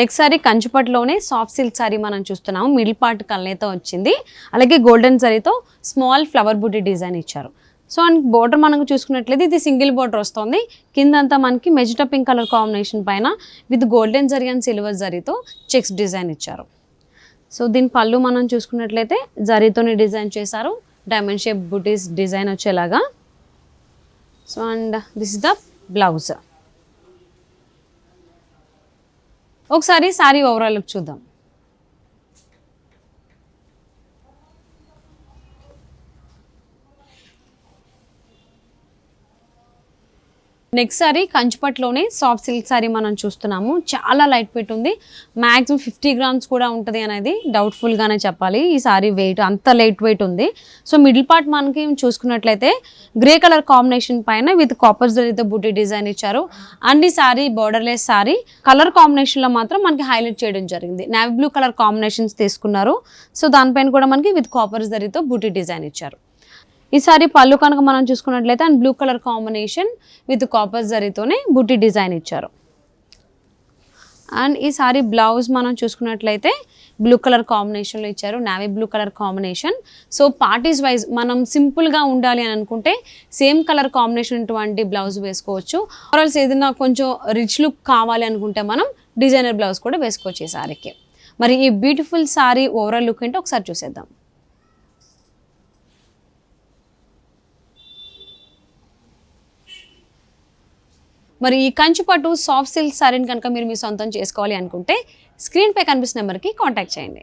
Next sari కంచిపట్టులోనే soft silk sari మనం చూస్తున్నాము. మిడిల్ పార్ట్ కల్నేతో వచ్చింది, అలాగే గోల్డెన్ జరీతో స్మాల్ ఫ్లవర్ బూటీ డిజైన్ ఇచ్చారు. సో అండ్ బోర్డర్ మనకు చూసుకున్నట్లయితే ఇది సింగిల్ బోర్డర్ వస్తుంది. కిందంతా మనకి మెజెంటా పింక్ కలర్ కాంబినేషన్ పైన with golden zari and silver జరీతో చెక్స్ డిజైన్ ఇచ్చారు. సో దీని పళ్ళు మనం చూసుకున్నట్లయితే జరీతోని డిజైన్ చేశారు, డైమండ్ షేప్ బూటీస్ డిజైన్ వచ్చేలాగా. So and this is the blouse. ఒకసారి సారీ ఓవరాల్ లుక్ చూద్దాం. నెక్స్ట్ సారీ కంచిపట్టులోనే సాఫ్ట్ సిల్క్ సారీ మనం చూస్తున్నాము. చాలా లైట్ వెయిట్ ఉంది, మ్యాక్సిమం 50 grams కూడా ఉంటుంది అనేది డౌట్ఫుల్గానే చెప్పాలి. ఈ సారీ వెయిట్ అంత లైట్ వెయిట్ ఉంది. సో మిడిల్ పార్ట్ మనకి చూసుకున్నట్లయితే గ్రే కలర్ కాంబినేషన్ పైన విత్ కాపర్ జరీతో బూటీ డిజైన్ ఇచ్చారు. అండ్ ఈ సారీ బోర్డర్లెస్ సారీ, కలర్ కాంబినేషన్లో మాత్రం మనకి హైలైట్ చేయడం జరిగింది. నేవీ బ్లూ కలర్ కాంబినేషన్స్ తీసుకున్నారు. సో దానిపైన కూడా మనకి విత్ కాపర్ జరీతో బూటీ డిజైన్ ఇచ్చారు. ఈ సారీ పళ్ళు కనుక మనం చూసుకున్నట్లయితే and blue colour combination with copper జరీతోనే బూటీ డిజైన్ ఇచ్చారు. అండ్ ఈ సారీ బ్లౌజ్ మనం చూసుకున్నట్లయితే బ్లూ కలర్ కాంబినేషన్లో ఇచ్చారు, navy blue colour combination. So parties wise మనం సింపుల్గా ఉండాలి అని అనుకుంటే సేమ్ కలర్ కాంబినేషన్ అటువంటి బ్లౌజ్ వేసుకోవచ్చు. ఆర్ఎల్స్ ఏదైనా కొంచెం రిచ్ లుక్ కావాలి అనుకుంటే మనం డిజైనర్ బ్లౌజ్ కూడా వేసుకోవచ్చు ఈ సారీకి. మరి ఈ బ్యూటిఫుల్ సారీ ఓవరాల్ లుక్ ఏంటో ఒకసారి చూసేద్దాం. మరి ఈ కంచిపట్టు సాఫ్ట్ సిల్క్ సారీని కనుక మీరు మీ సొంతం చేసుకోవాలి అనుకుంటే స్క్రీన్పై కనిపిస్తున్న నెంబర్కి కాంటాక్ట్ చేయండి.